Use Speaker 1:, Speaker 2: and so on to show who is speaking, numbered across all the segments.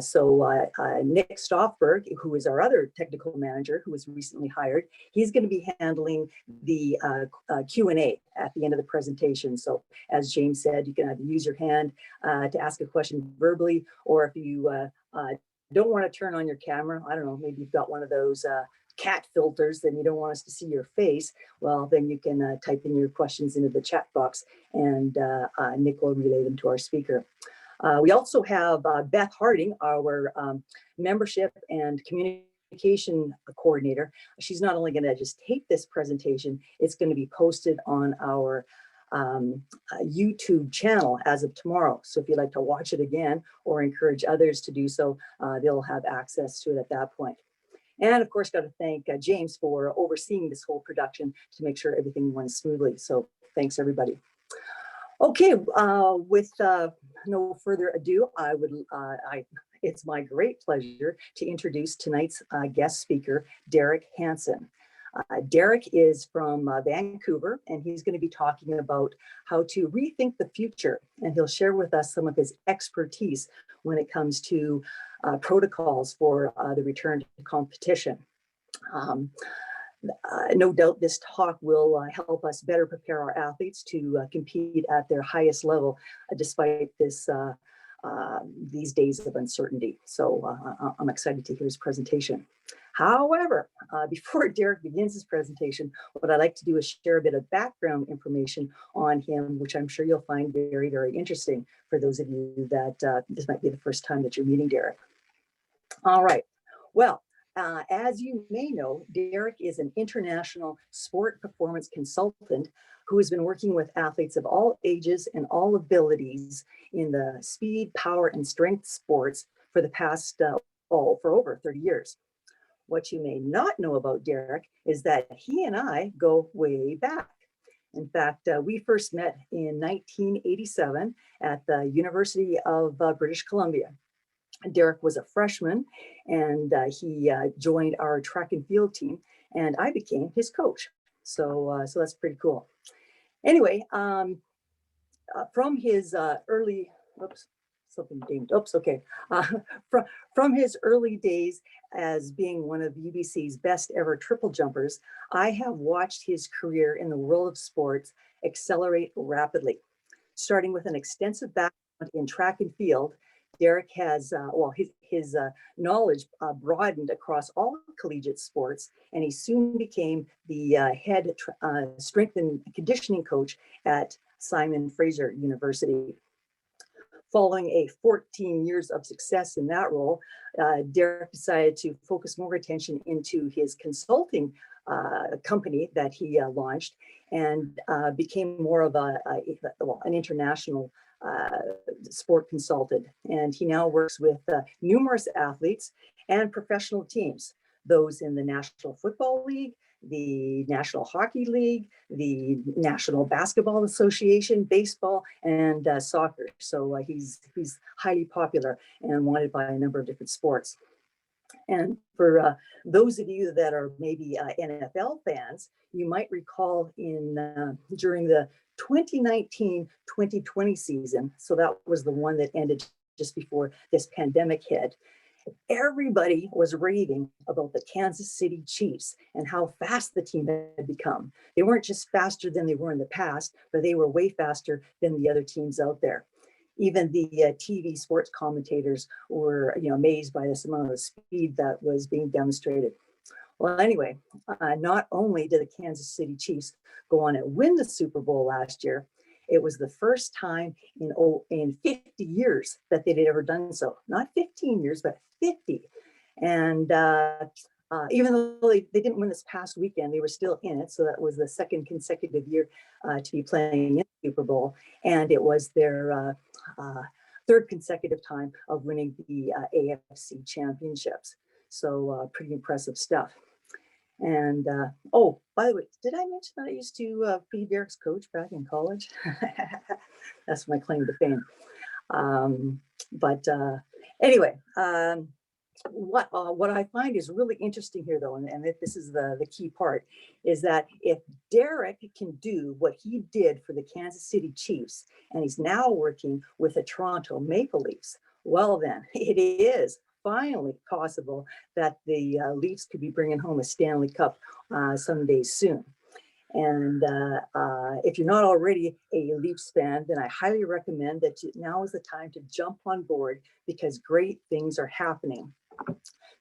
Speaker 1: Nick Stoffberg, who is our other technical manager who was recently hired, he's going to be handling the Q&A at the end of the presentation. So as James said, you can either use your hand to ask a question verbally, or if you don't want to turn on your camera, I don't know, maybe you've got one of those cat filters, then you don't want us to see your face, well, then you can type in your questions into the chat box, and Nick will relay them to our speaker. We also have Beth Harding, our membership and communication coordinator. She's not only going to just tape this presentation, it's going to be posted on our YouTube channel as of tomorrow. So if you'd like to watch it again or encourage others to do so, they'll have access to it at that point. And of course, got to thank James for overseeing this whole production to make sure everything went smoothly. So thanks, everybody. Okay, with no further ado, it's my great pleasure to introduce tonight's guest speaker, Derek Hansen. Derek is from Vancouver, and he's going to be talking about how to rethink the future, and he'll share with us some of his expertise when it comes to protocols for the return to competition. No doubt this talk will help us better prepare our athletes to compete at their highest level despite this these days of uncertainty. So I'm excited to hear his presentation. However, before Derek begins his presentation, what I'd like to do is share a bit of background information on him, which I'm sure you'll find very, very interesting for those of you that this might be the first time that you're meeting Derek. All right, well, as you may know, Derek is an international sport performance consultant who has been working with athletes of all ages and all abilities in the speed, power, and strength sports for the past, for over 30 years. What you may not know about Derek is that he and I go way back. In fact, we first met in 1987 at the University of British Columbia. Derek was a freshman, and he joined our track and field team, and I became his coach. So that's pretty cool. Anyway, from his early, from his early days as being one of UBC's best ever triple jumpers, I have watched his career in the world of sports accelerate rapidly. Starting with an extensive background in track and field, Derek has, his knowledge broadened across all collegiate sports, and he soon became the head strength and conditioning coach at Simon Fraser University. Following a 14 years of success in that role, Derek decided to focus more attention into his consulting company that he launched, and became more of an international sport consultant. And he now works with numerous athletes and professional teams, those in the National Football League, the National Hockey League, the National Basketball Association, baseball, and soccer. So he's highly popular and wanted by a number of different sports. And for those of you that are maybe NFL fans, you might recall during the 2019-2020 season, so that was the one that ended just before this pandemic hit, everybody was raving about the Kansas City Chiefs and how fast the team had become. They weren't just faster than they were in the past, but they were way faster than the other teams out there. Even the TV sports commentators were amazed by this amount of speed that was being demonstrated. Well, anyway, not only did the Kansas City Chiefs go on and win the Super Bowl last year, it was the first time in 50 years that they'd ever done so. Not 15 years, but 50. And even though they didn't win this past weekend, they were still in it. So that was the second consecutive year to be playing in the Super Bowl. And it was their third consecutive time of winning the AFC championships. So pretty impressive stuff. And oh, by the way, did I mention that I used to be Derek's coach back in college? That's my claim to fame. Anyway, what I find is really interesting here, though, and this is the key part, is that if Derek can do what he did for the Kansas City Chiefs, and he's now working with the Toronto Maple Leafs, Well, then, it is finally possible that the Leafs could be bringing home a Stanley Cup someday soon. And if you're not already a Leafs fan, then I highly recommend that now is the time to jump on board because great things are happening.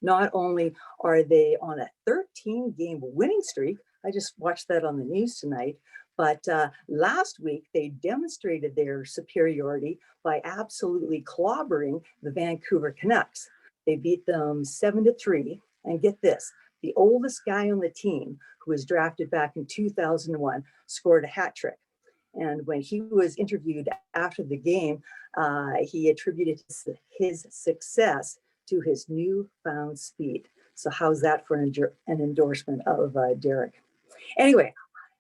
Speaker 1: Not only are they on a 13-game winning streak, I just watched that on the news tonight, but last week they demonstrated their superiority by absolutely clobbering the Vancouver Canucks. They beat them 7-3. And get this, the oldest guy on the team, who was drafted back in 2001, scored a hat trick. And when he was interviewed after the game, he attributed his success to his newfound speed. So how's that for an endorsement of Derek? Anyway,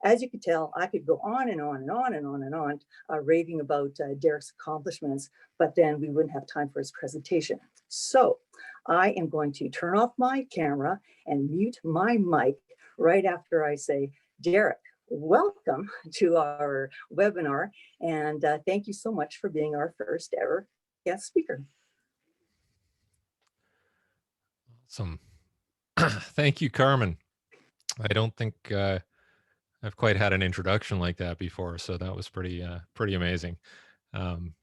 Speaker 1: as you can tell, I could go on and on and on and on and on raving about Derek's accomplishments, but then we wouldn't have time for his presentation. So I am going to turn off my camera and mute my mic right after I say, Derek, welcome to our webinar. And thank you so much for being our first ever guest speaker.
Speaker 2: Awesome. Thank you, Carmen. I don't think I've quite had an introduction like that before, so that was pretty amazing.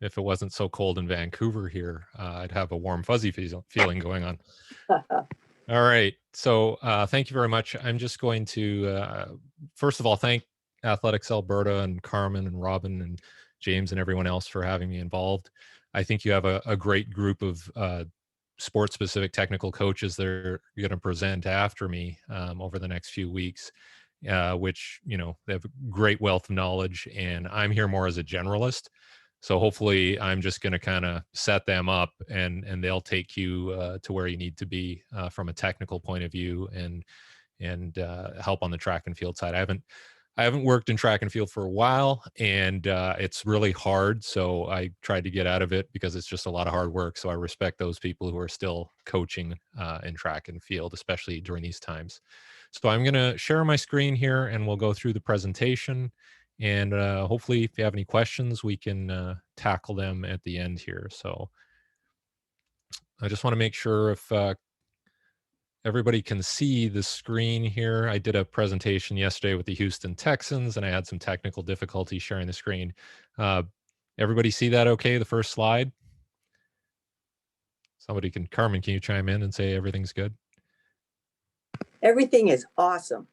Speaker 2: If it wasn't so cold in Vancouver here, I'd have a warm, fuzzy feeling going on. All right. So thank you very much. I'm just going to, first of all, thank Athletics Alberta and Carmen and Robin and James and everyone else for having me involved. I think you have a great group of sports-specific technical coaches that are going to present after me over the next few weeks, which, you know, they have a great wealth of knowledge, and I'm here more as a generalist. So hopefully I'm just going to kind of set them up and they'll take you to where you need to be from a technical point of view and help on the track and field side. I haven't worked in track and field for a while, and it's really hard. So I tried to get out of it because it's just a lot of hard work. So I respect those people who are still coaching in track and field, especially during these times. So I'm going to share my screen here and we'll go through the presentation. And hopefully if you have any questions, we can tackle them at the end here. So I just want to make sure if everybody can see the screen here. I did a presentation yesterday with the Houston Texans and I had some technical difficulty sharing the screen. Everybody see that okay, the first slide? Somebody can, Carmen, can you chime in and say everything's good?
Speaker 1: Everything is awesome.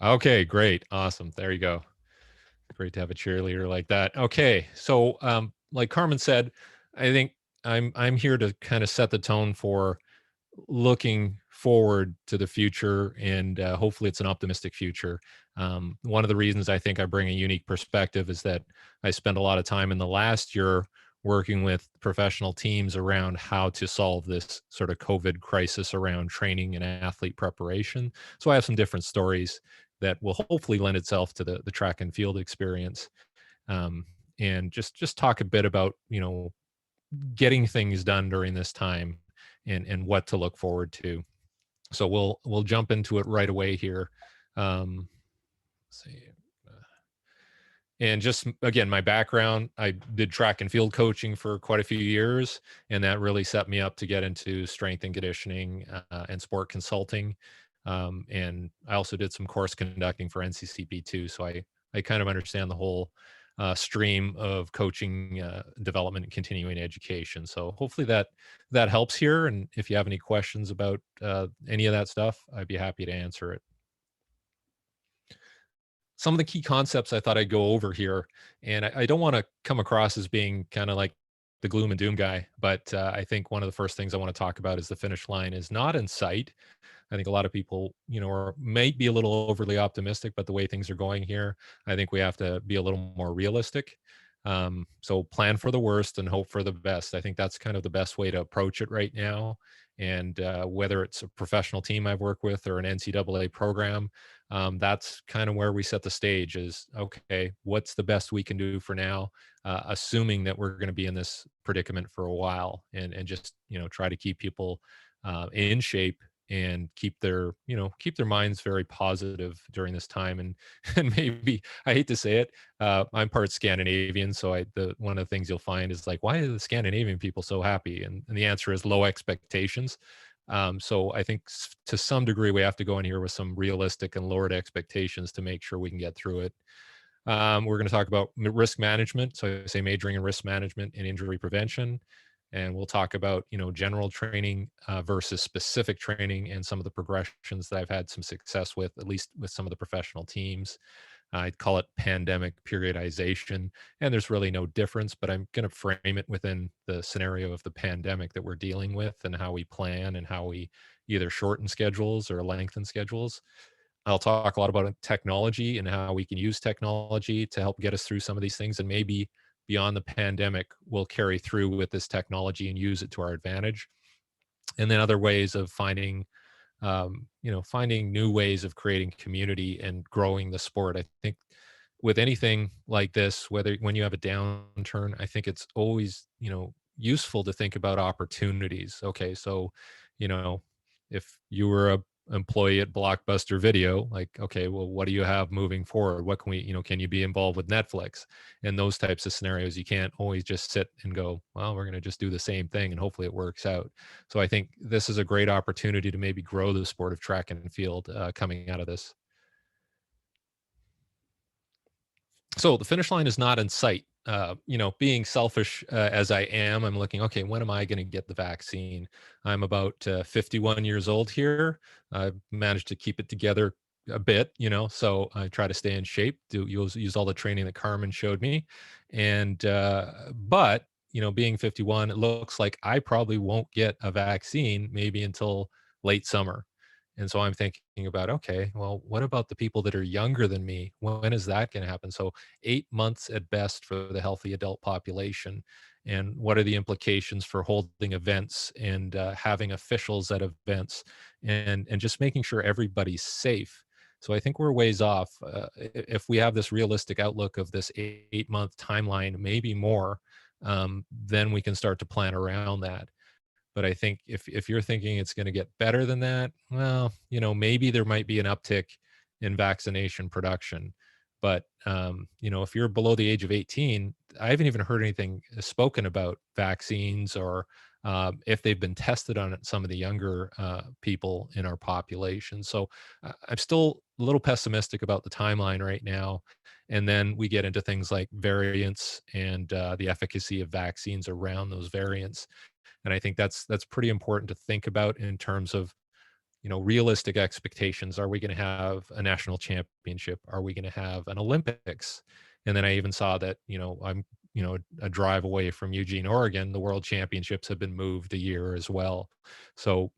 Speaker 2: Okay, great. Awesome. There you go. Great to have a cheerleader like that. Okay, so like Carmen said, I think I'm here to kind of set the tone for looking forward to the future, and hopefully it's an optimistic future. One of the reasons I think I bring a unique perspective is that I spent a lot of time in the last year working with professional teams around how to solve this sort of COVID crisis around training and athlete preparation. So I have some different stories that will hopefully lend itself to the track and field experience, and just talk a bit about, you know, getting things done during this time and what to look forward to. So we'll jump into it right away here. Let's see. And just again, my background, I did track and field coaching for quite a few years, and that really set me up to get into strength and conditioning and sport consulting. And I also did some course conducting for NCCP too. So I kind of understand the whole stream of coaching, development, and continuing education. So hopefully that helps here. And if you have any questions about any of that stuff, I'd be happy to answer it. Some of the key concepts I thought I'd go over here, and I don't want to come across as being kind of like the gloom and doom guy, but I think one of the first things I want to talk about is the finish line is not in sight. I think a lot of people, you know, might be a little overly optimistic, but the way things are going here, I think we have to be a little more realistic. So plan for the worst and hope for the best. I think that's kind of the best way to approach it right now. And whether it's a professional team I've worked with or an NCAA program, that's kind of where we set the stage is, okay, what's the best we can do for now, assuming that we're going to be in this predicament for a while, and just, you know, try to keep people in shape and keep their, keep their minds very positive during this time. And and maybe, I hate to say it, I'm part Scandinavian, so the one of the things you'll find is like, why are the Scandinavian people so happy? And the answer is low expectations. So I think to some degree we have to go in here with some realistic and lowered expectations to make sure we can get through it. We're going to talk about risk management. So I say majoring in risk management and injury prevention. And we'll talk about, general training versus specific training and some of the progressions that I've had some success with, at least with some of the professional teams. I'd call it pandemic periodization. And there's really no difference, but I'm going to frame it within the scenario of the pandemic that we're dealing with and how we plan and how we either shorten schedules or lengthen schedules. I'll talk a lot about technology and how we can use technology to help get us through some of these things. And maybe beyond the pandemic, we'll carry through with this technology and use it to our advantage. And then other ways of finding new ways of creating community and growing the sport. I think with anything like this, whether when you have a downturn, I think it's always, useful to think about opportunities. Okay, so, you know, if you were a employee at Blockbuster Video, like, okay, well, what do you have moving forward? What can we, can you be involved with Netflix and those types of scenarios? You can't always just sit and go, well, we're going to just do the same thing and hopefully it works out. So I think this is a great opportunity to maybe grow the sport of track and field coming out of this. So the finish line is not in sight. Being selfish as I am, I'm looking, okay, when am I going to get the vaccine? I'm about 51 years old here. I've managed to keep it together a bit, so I try to stay in shape, use all the training that Carmen showed me. But, being 51, it looks like I probably won't get a vaccine maybe until late summer. And so I'm thinking about, okay, well, what about the people that are younger than me? When is that going to happen? So 8 months at best for the healthy adult population. And what are the implications for holding events and having officials at events and just making sure everybody's safe? So I think we're ways off. If we have this realistic outlook of this 8 month timeline, maybe more, then we can start to plan around that. But I think if you're thinking it's going to get better than that, well, maybe there might be an uptick in vaccination production. But if you're below the age of 18, I haven't even heard anything spoken about vaccines or if they've been tested on some of the younger people in our population. So I'm still a little pessimistic about the timeline right now. And then we get into things like variants and the efficacy of vaccines around those variants. And I think that's pretty important to think about in terms of, realistic expectations. Are we going to have a national championship? Are we going to have an Olympics? And then I even saw that, I'm, a drive away from Eugene, Oregon, the world championships have been moved a year as well. So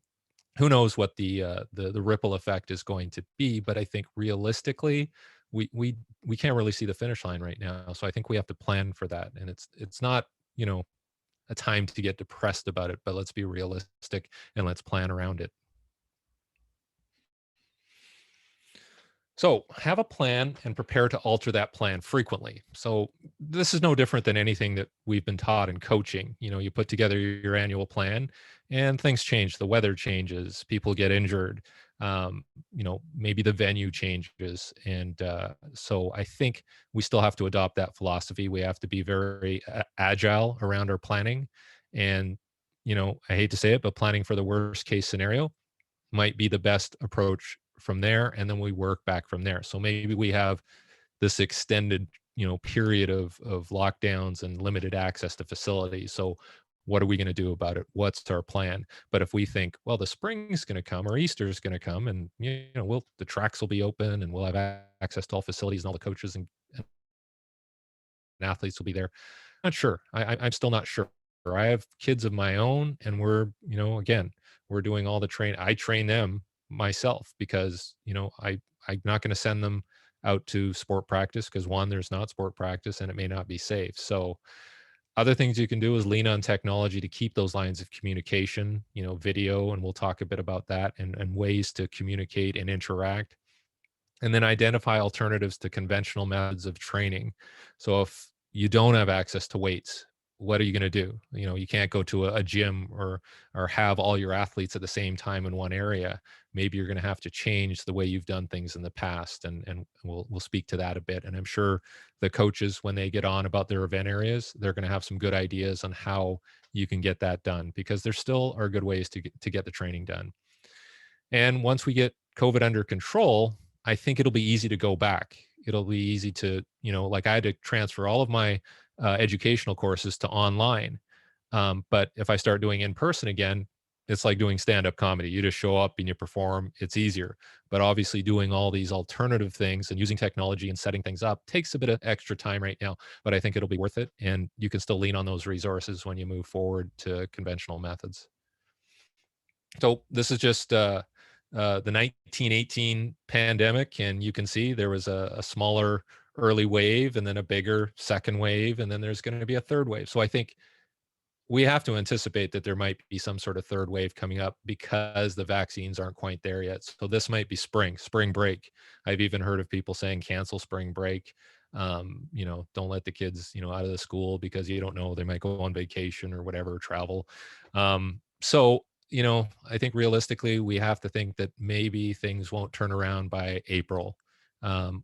Speaker 2: who knows what the ripple effect is going to be, but I think realistically, we can't really see the finish line right now. So I think we have to plan for that. And it's not, a time to get depressed about it, but let's be realistic and let's plan around it. So have a plan and prepare to alter that plan frequently. So this is no different than anything that we've been taught in coaching. You put together your annual plan and things change. The weather changes, people get injured, maybe the venue changes. And so I think we still have to adopt that philosophy. We have to be very agile around our planning. And, I hate to say it, but planning for the worst case scenario might be the best approach from there, and then we work back from there. So maybe we have this extended period of lockdowns and limited access to facilities. So what are we going to do about it? What's our plan? But if we think, well, the spring is going to come or Easter is going to come, and the tracks will be open and we'll have access to all facilities and all the coaches and athletes will be there. Not sure. I'm still not sure. I have kids of my own, and we're, again, we're doing all the train. I train them myself because, I'm not going to send them out to sport practice because one, there's not sport practice and it may not be safe. So other things you can do is lean on technology to keep those lines of communication, video, and we'll talk a bit about that and ways to communicate and interact. And then identify alternatives to conventional methods of training. So if you don't have access to weights, what are you going to do? You can't go to a gym or have all your athletes at the same time in one area. Maybe you're going to have to change the way you've done things in the past, and we'll speak to that a bit. And I'm sure the coaches, when they get on about their event areas, they're going to have some good ideas on how you can get that done, because there still are good ways to get the training done. And once we get COVID under control, I think it'll be easy to go back. It'll be easy to, like I had to transfer all of my educational courses to online. But if I start doing in person again, it's like doing stand up comedy. You just show up and you perform, it's easier. But obviously, doing all these alternative things and using technology and setting things up takes a bit of extra time right now. But I think it'll be worth it. And you can still lean on those resources when you move forward to conventional methods. So this is just the 1918 pandemic, and you can see there was a smaller early wave, and then a bigger second wave, and then there's going to be a third wave. So I think we have to anticipate that there might be some sort of third wave coming up because the vaccines aren't quite there yet. So this might be spring break. I've even heard of people saying cancel spring break. Don't let the kids, out of the school because you don't know, they might go on vacation or whatever, travel. So, I think realistically, we have to think that maybe things won't turn around by April,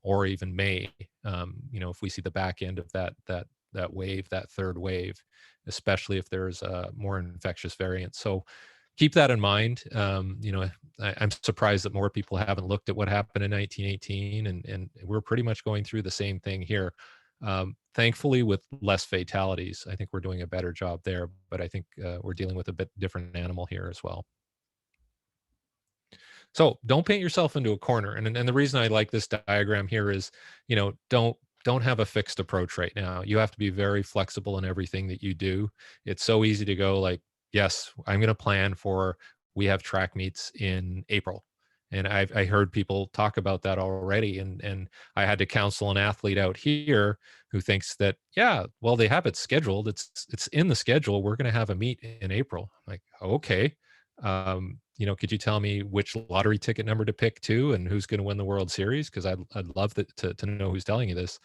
Speaker 2: or even May. If we see the back end of that wave, that third wave, especially if there's more infectious variants. So keep that in mind. I'm surprised that more people haven't looked at what happened in 1918, and we're pretty much going through the same thing here. Thankfully, with less fatalities, I think we're doing a better job there, but I think we're dealing with a bit different animal here as well. So don't paint yourself into a corner. And the reason I like this diagram here is, don't have a fixed approach right now. You have to be very flexible in everything that you do. It's so easy to go like, yes, I'm going to plan for, we have track meets in April. And I heard people talk about that already. And I had to counsel an athlete out here who thinks that, yeah, well, they have it scheduled. It's in the schedule. We're going to have a meet in April. I'm like, okay. Could you tell me which lottery ticket number to pick too, and who's going to win the World Series? Because I'd love to know who's telling you this.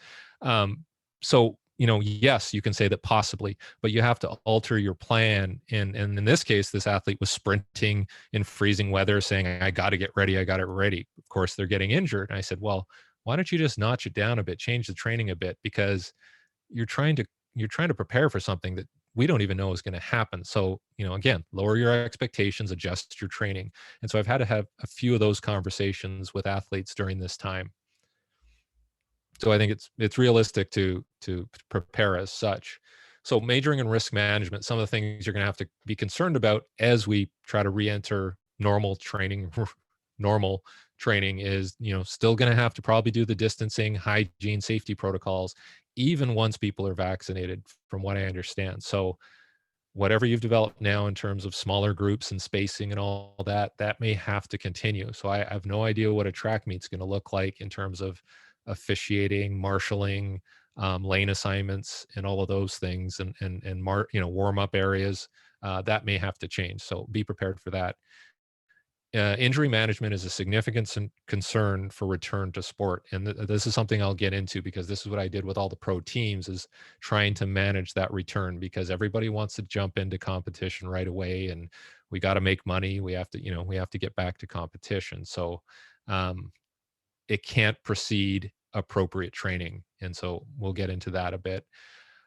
Speaker 2: So yes, you can say that possibly, but you have to alter your plan. And in this case, this athlete was sprinting in freezing weather, saying, "I got to get ready. I got it ready." Of course, they're getting injured. And I said, "Well, why don't you just notch it down a bit, change the training a bit, because you're trying to you're trying to prepare for something that we don't even know is going to happen." So, again, lower your expectations, adjust your training. And so I've had to have a few of those conversations with athletes during this time. So I think it's realistic to prepare as such. So majoring in risk management, some of the things you're going to have to be concerned about as we try to re-enter normal training. Normal training is, still going to have to probably do the distancing, hygiene, safety protocols, even once people are vaccinated, from what I understand. So whatever you've developed now in terms of smaller groups and spacing and all that, that may have to continue. So I have no idea what a track meet's going to look like in terms of officiating, marshaling, lane assignments, and all of those things, and warm up areas. That may have to change. So be prepared for that. Injury management is a significant concern for return to sport, and this is something I'll get into, because this is what I did with all the pro teams, is trying to manage that return, because everybody wants to jump into competition right away, and we got to make money. We have to get back to competition. So um, it can't precede appropriate training, and so we'll get into that a bit.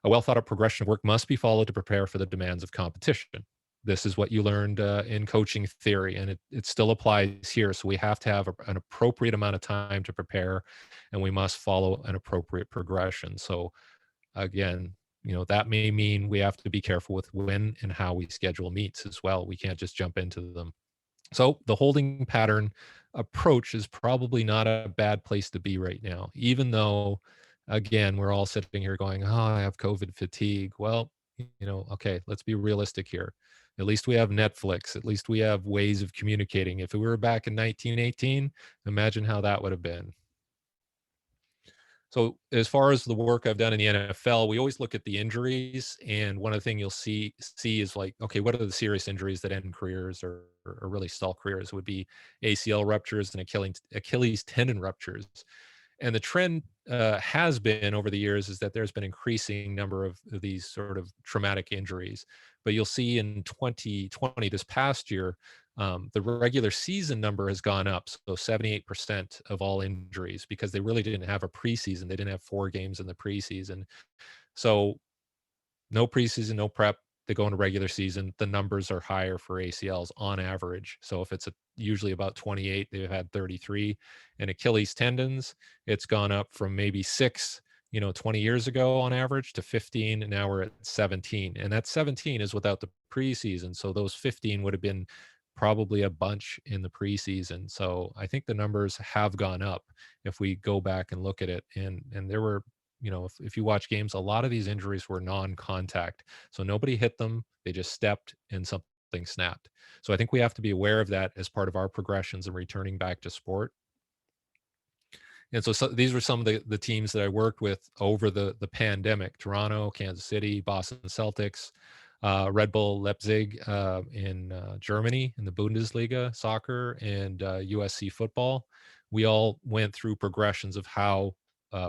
Speaker 2: A well thought out progression of work must be followed to prepare for the demands of competition. This is what you learned in coaching theory, and it still applies here. So we have to have an appropriate amount of time to prepare, and we must follow an appropriate progression. So again, that may mean we have to be careful with when and how we schedule meets as well. We can't just jump into them. So the holding pattern approach is probably not a bad place to be right now, even though, again, we're all sitting here going, "Oh, I have COVID fatigue." Well, okay, let's be realistic here. At least we have Netflix. At least we have ways of communicating. If we were back in 1918, imagine how that would have been. So as far as the work I've done in the NFL, we always look at the injuries, and one of the things you'll see is like, okay, what are the serious injuries that end careers, or really stall careers? Would be ACL ruptures and Achilles tendon ruptures. And the trend has been over the years is that there's been increasing number of these sort of traumatic injuries. But you'll see in 2020, this past year, the regular season number has gone up. So 78% of all injuries, because they really didn't have a preseason. They didn't have 4 games in the preseason. So no preseason, no prep. They go into regular season. The numbers are higher for ACLs on average. So if it's usually about 28, they've had 33. And Achilles tendons, it's gone up from maybe 6, 20 years ago on average to 15, and now we're at 17. And that 17 is without the preseason. So those 15 would have been probably a bunch in the preseason. So I think the numbers have gone up if we go back and look at it. And there were, if you watch games, a lot of these injuries were non-contact. So nobody hit them. They just stepped and something snapped. So I think we have to be aware of that as part of our progressions and returning back to sport. And so these were some of the teams that I worked with over the pandemic: Toronto, Kansas City, Boston Celtics, Red Bull Leipzig in Germany in the Bundesliga soccer, and USC football. We all went through progressions of how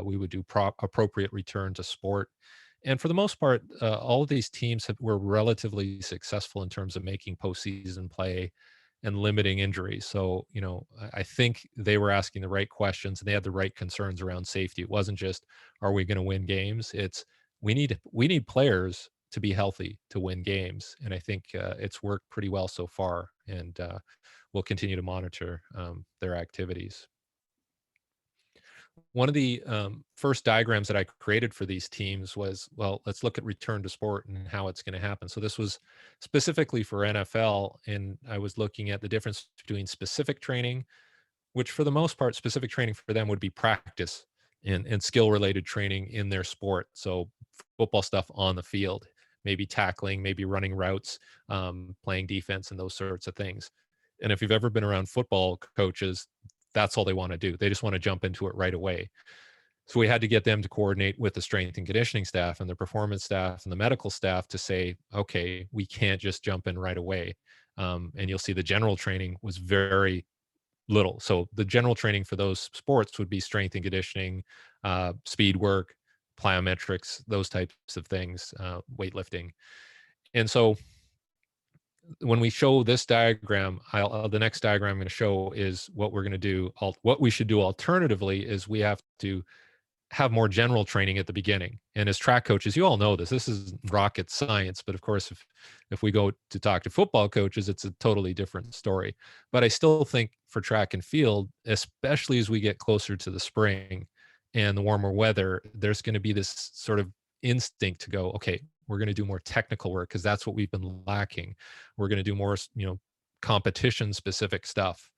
Speaker 2: we would do appropriate return to sport. And for the most part, all of these teams were relatively successful in terms of making postseason play and limiting injuries. So, I think they were asking the right questions and they had the right concerns around safety. It wasn't just, are we going to win games? It's, we need players to be healthy to win games. And I think it's worked pretty well so far. And we'll continue to monitor their activities. One of the first diagrams that I created for these teams was, well, let's look at return to sport and how it's going to happen. So this was specifically for NFL, and I was looking at the difference between specific training, which for the most part, specific training for them would be practice and skill related training in their sport. So football stuff on the field, maybe tackling, maybe running routes, playing defense, and those sorts of things. And if you've ever been around football coaches, that's all they want to do. They just want to jump into it right away. So we had to get them to coordinate with the strength and conditioning staff and the performance staff and the medical staff to say, okay, we can't just jump in right away. And you'll see the general training was very little. So the general training for those sports would be strength and conditioning, speed work, plyometrics, those types of things, weightlifting. And so when we show this diagram, the next diagram I'm going to show is what we're going to do. What we should do alternatively is we have to have more general training at the beginning. And as track coaches, you all know this. This is rocket science. But of course, if we go to talk to football coaches, it's a totally different story. But I still think for track and field, especially as we get closer to the spring and the warmer weather, there's going to be this sort of instinct to go, okay, we're going to do more technical work because that's what we've been lacking. We're going to do more, competition specific stuff.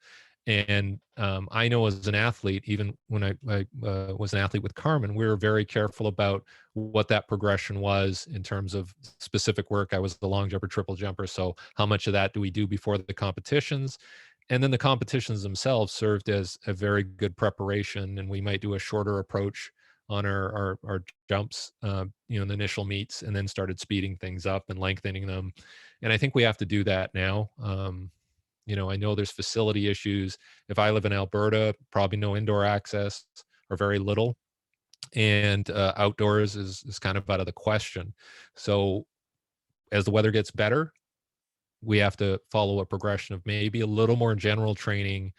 Speaker 2: And I know as an athlete, even when I was an athlete with Carmen, we were very careful about what that progression was in terms of specific work. I was the long jumper, triple jumper. So how much of that do we do before the competitions? And then the competitions themselves served as a very good preparation. And we might do a shorter approach on our jumps, in the initial meets, and then started speeding things up and lengthening them. And I think we have to do that now. I know there's facility issues. If I live in Alberta, probably no indoor access or very little. And outdoors is kind of out of the question. So as the weather gets better, we have to follow a progression of maybe a little more general training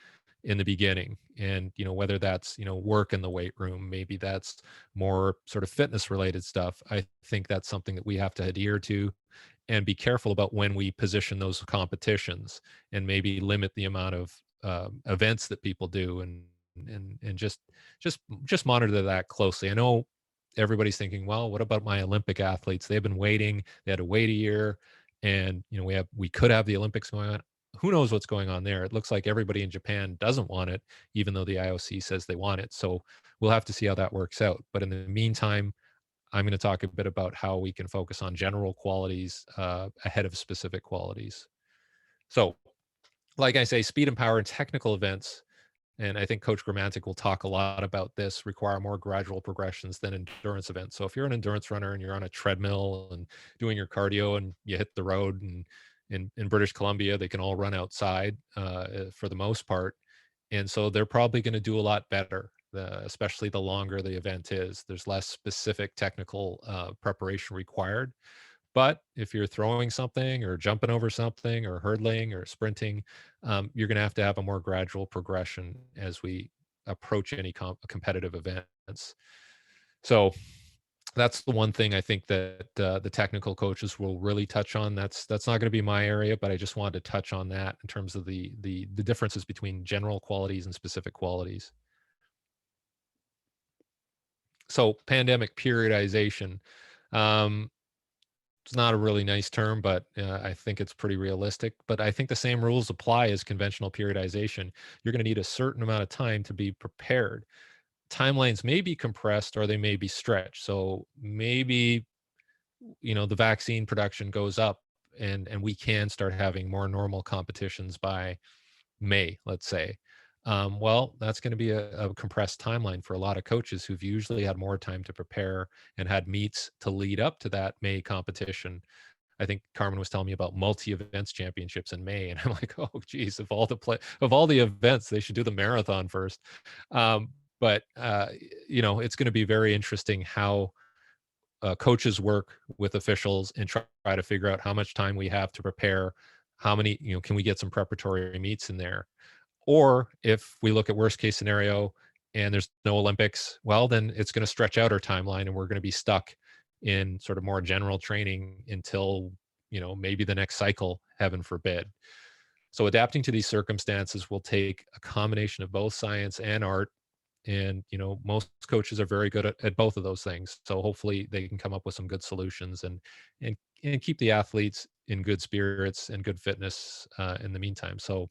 Speaker 2: in the beginning. And, whether that's, work in the weight room, maybe that's more sort of fitness related stuff. I think that's something that we have to adhere to and be careful about when we position those competitions, and maybe limit the amount of events that people do, and just monitor that closely. I know everybody's thinking, well, what about my Olympic athletes? They've been waiting, they had to wait a year, and we could have the Olympics going on. Who knows what's going on there? It looks like everybody in Japan doesn't want it, even though the IOC says they want it. So we'll have to see how that works out. But in the meantime, I'm going to talk a bit about how we can focus on general qualities ahead of specific qualities. So, like I say, speed and power and technical events, and I think Coach Gramantic will talk a lot about this, require more gradual progressions than endurance events. So if you're an endurance runner and you're on a treadmill and doing your cardio and you hit the road, and in British Columbia, they can all run outside for the most part. And so they're probably going to do a lot better especially the longer the event is. There's less specific technical preparation required. But if you're throwing something or jumping over something or hurdling or sprinting, you're going to have a more gradual progression as we approach any competitive events. So that's the one thing I think that the technical coaches will really touch on. That's not going to be my area, but I just wanted to touch on that in terms of the differences between general qualities and specific qualities. So pandemic periodization. Um, it's not a really nice term, but I think it's pretty realistic. But I think the same rules apply as conventional periodization. You're going to need a certain amount of time to be prepared. Timelines may be compressed or they may be stretched. So maybe the vaccine production goes up and we can start having more normal competitions by May, let's say. Well, that's going to be a compressed timeline for a lot of coaches who've usually had more time to prepare and had meets to lead up to that May competition. I think Carmen was telling me about multi-events championships in May, and I'm like, oh, geez, of all the events, they should do the marathon first. But it's going to be very interesting how coaches work with officials and try to figure out how much time we have to prepare. How many, can we get some preparatory meets in there? Or if we look at worst case scenario and there's no Olympics, well, then it's going to stretch out our timeline and we're going to be stuck in sort of more general training until, maybe the next cycle, heaven forbid. So adapting to these circumstances will take a combination of both science and art. And, most coaches are very good at both of those things. So hopefully they can come up with some good solutions and keep the athletes in good spirits and good fitness in the meantime. So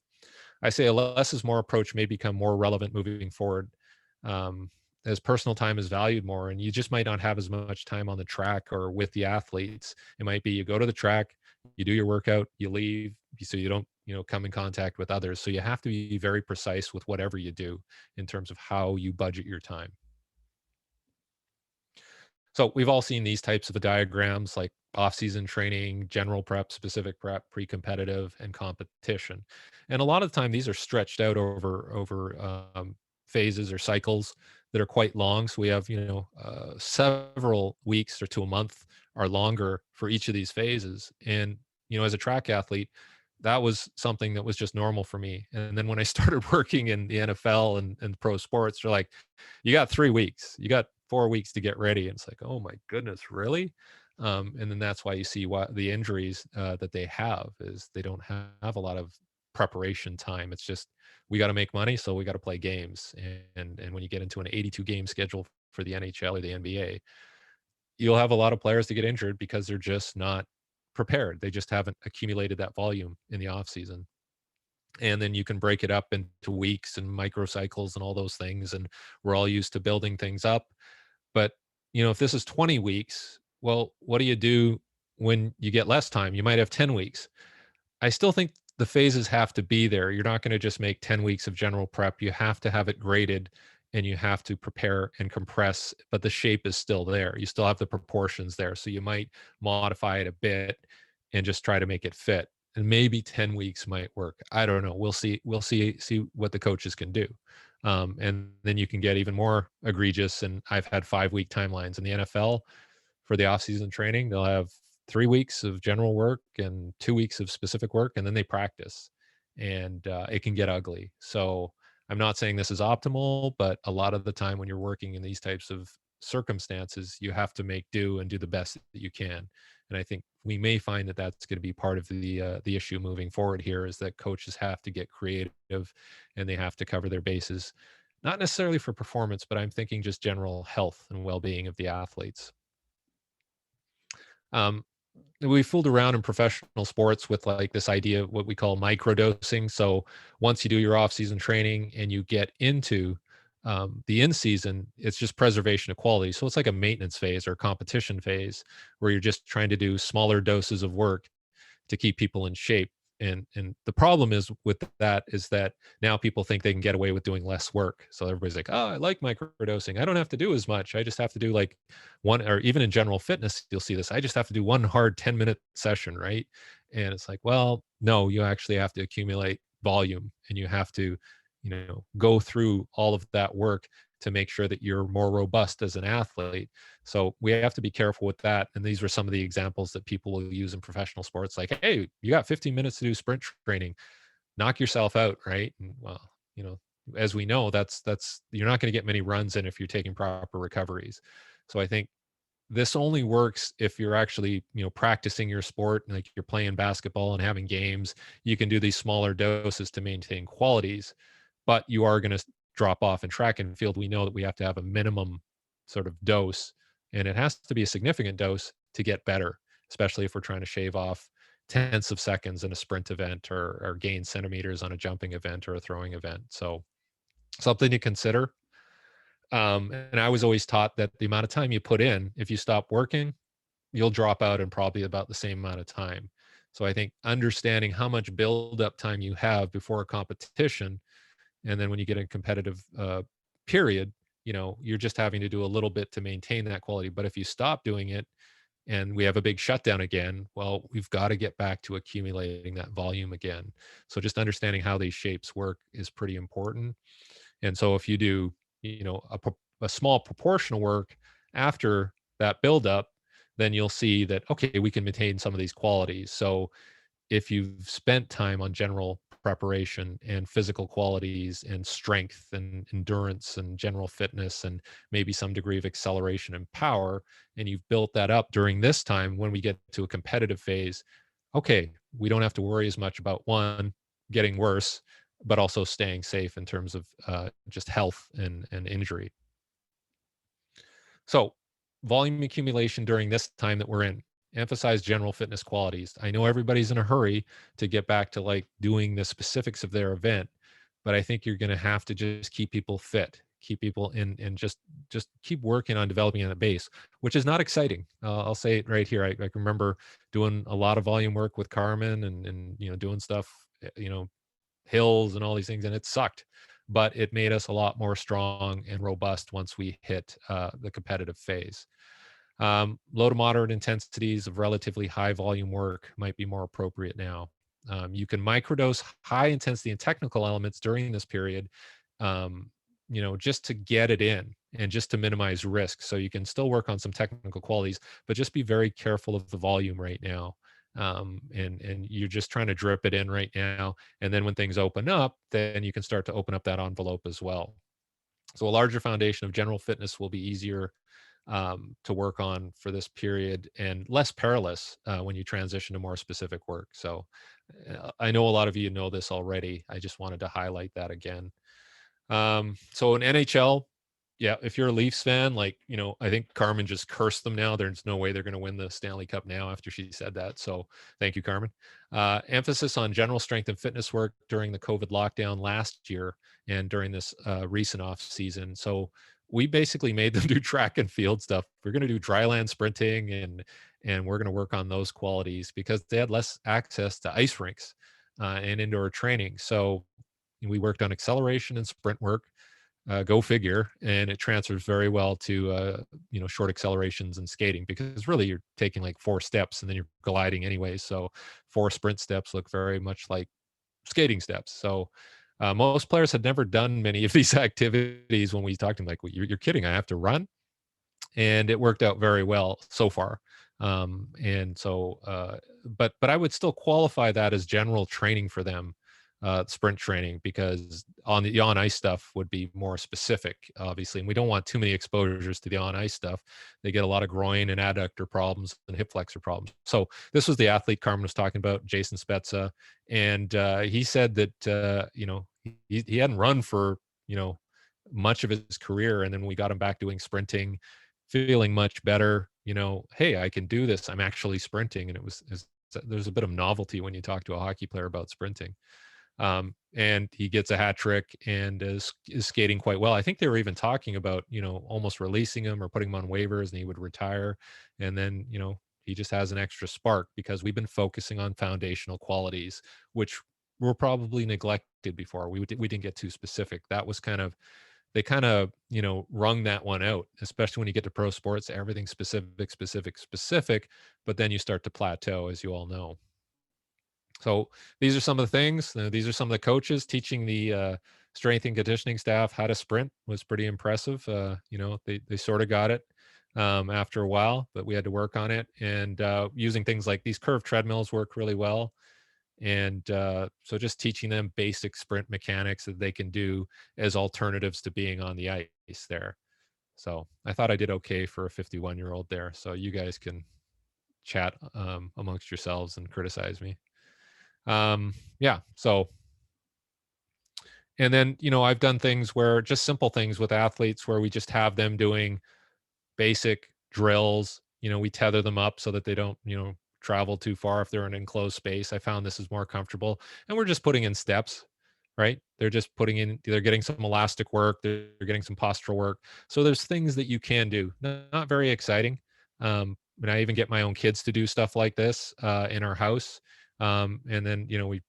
Speaker 2: I say a less is more approach may become more relevant moving forward, um, as personal time is valued more, and you just might not have as much time on the track or with the athletes. It might be you go to the track, you do your workout, you leave, so you don't come in contact with others. So you have to be very precise with whatever you do in terms of how you budget your time. So we've all seen these types of diagrams like off-season training, general prep, specific prep, pre-competitive, and competition. And a lot of the time, these are stretched out over phases or cycles that are quite long. So we have several weeks or to a month or longer for each of these phases. And as a track athlete, that was something that was just normal for me. And then when I started working in the NFL and pro sports, they're like, you got 3 weeks, you got 4 weeks to get ready. And it's like, oh my goodness, really? And then that's why you see what the injuries that they have is they don't have a lot of preparation time. It's just, we got to make money, so we got to play games. And when you get into an 82 game schedule for the NHL or the NBA, you'll have a lot of players that get injured because they're just not prepared. They just haven't accumulated that volume in the off season. And then you can break it up into weeks and microcycles and all those things. And we're all used to building things up. But, if this is 20 weeks, well, what do you do when you get less time? You might have 10 weeks. I still think the phases have to be there. You're not going to just make 10 weeks of general prep. You have to have it graded and you have to prepare and compress, but the shape is still there. You still have the proportions there. So you might modify it a bit and just try to make it fit. And maybe 10 weeks might work. I don't know. We'll see. See what the coaches can do. And then you can get even more egregious. And I've had 5 week timelines in the NFL for the off-season training. They'll have 3 weeks of general work and 2 weeks of specific work, and then they practice. And it can get ugly. So I'm not saying this is optimal, but a lot of the time when you're working in these types of circumstances, you have to make do and do the best that you can. And I think we may find that that's going to be part of the issue moving forward here is that coaches have to get creative and they have to cover their bases, not necessarily for performance, but I'm thinking just general health and well-being of the athletes. Um, we fooled around in professional sports with like this idea of what we call microdosing. So once you do your off-season training and you get into the in-season, it's just preservation of quality. So it's like a maintenance phase or competition phase where you're just trying to do smaller doses of work to keep people in shape. And the problem is with that is that now people think they can get away with doing less work. So everybody's like, oh, I like microdosing. I don't have to do as much. I just have to do like one, or even in general fitness, you'll see this. I just have to do one hard 10-minute session, right? And it's like, well, no, you actually have to accumulate volume and you have to, go through all of that work to make sure that you're more robust as an athlete. So we have to be careful with that. And these are some of the examples that people will use in professional sports, like, hey, you got 15 minutes to do sprint training, knock yourself out, right? And well, you know, as we know, that's you're not going to get many runs in if you're taking proper recoveries. So I think this only works if you're actually, practicing your sport, like you're playing basketball and having games. You can do these smaller doses to maintain qualities, but you are going to drop off. In track and field, we know that we have to have a minimum sort of dose, and it has to be a significant dose to get better, especially if we're trying to shave off tenths of seconds in a sprint event, or gain centimeters on a jumping event or a throwing event. So something to consider. And I was always taught that the amount of time you put in, if you stop working, you'll drop out in probably about the same amount of time. So I think understanding how much build up time you have before a competition, and then when you get a competitive period, you're just having to do a little bit to maintain that quality. But if you stop doing it and we have a big shutdown again, well, we've got to get back to accumulating that volume again. So just understanding how these shapes work is pretty important. And so if you do, a small proportional work after that buildup, then you'll see that, okay, we can maintain some of these qualities. So if you've spent time on general preparation and physical qualities and strength and endurance and general fitness and maybe some degree of acceleration and power, and you've built that up during this time, when we get to a competitive phase, okay, we don't have to worry as much about one getting worse, but also staying safe in terms of just health and injury. So, volume accumulation during this time that we're in, emphasize general fitness qualities. I know everybody's in a hurry to get back to like doing the specifics of their event, but I think you're going to have to just keep people fit, keep people in, and just keep working on developing that base, which is not exciting. I'll say it right here. I can remember doing a lot of volume work with Carmen, and doing stuff, hills and all these things, and it sucked, but it made us a lot more strong and robust once we hit the competitive phase. Low to moderate intensities of relatively high volume work might be more appropriate now. You can microdose high intensity and technical elements during this period, just to get it in and just to minimize risk. So you can still work on some technical qualities, but just be very careful of the volume right now. And you're just trying to drip it in right now. And then when things open up, then you can start to open up that envelope as well. So a larger foundation of general fitness will be easier to work on for this period, and less perilous when you transition to more specific work. So I know a lot of you know this already. I just wanted to highlight that again. So in NHL, yeah, if you're a Leafs fan, like, I think Carmen just cursed them now. There's no way they're going to win the Stanley Cup now after she said that. So thank you, Carmen. Emphasis on general strength and fitness work during the COVID lockdown last year and during this recent off season. So we basically made them do track and field stuff. We're going to do dry land sprinting, and we're going to work on those qualities because they had less access to ice rinks and indoor training. So we worked on acceleration and sprint work. Go figure, and it transfers very well to short accelerations and skating, because really you're taking like 4 steps and then you're gliding anyway. So 4 sprint steps look very much like skating steps. So most players had never done many of these activities. When we talked to them, like, well, you're kidding, I have to run, and it worked out very well so far. And so, but I would still qualify that as general training for them, sprint training, because on the on ice stuff would be more specific, obviously, and we don't want too many exposures to the on ice stuff. They get a lot of groin and adductor problems and hip flexor problems. So this was the athlete Carmen was talking about, Jason Spezza, and he said that he hadn't run for much of his career, and then we got him back doing sprinting, feeling much better. Hey, I can do this. I'm actually sprinting, and there's a bit of novelty when you talk to a hockey player about sprinting. And he gets a hat trick and is skating quite well. I think they were even talking about, almost releasing him or putting him on waivers, and he would retire. And then, he just has an extra spark because we've been focusing on foundational qualities, which were probably neglected before. We didn't get too specific. That was they kind of, wrung that one out, especially when you get to pro sports. Everything's specific, specific, specific, but then you start to plateau, as you all know. So these are some of the things. These are some of the coaches teaching the strength and conditioning staff had a sprint, was pretty impressive. They sort of got it after a while, but we had to work on it. And using things like these curved treadmills work really well. And so just teaching them basic sprint mechanics that they can do as alternatives to being on the ice there. So I thought I did okay for a 51-year-old there. So you guys can chat amongst yourselves and criticize me. Yeah. So, and then, I've done things where just simple things with athletes where we just have them doing basic drills. We tether them up so that they don't, travel too far if they're in an enclosed space. I found this is more comfortable. And we're just putting in steps, right? They're getting some elastic work, they're getting some postural work. So there's things that you can do. Not very exciting. And I even get my own kids to do stuff like this in our house. And then, we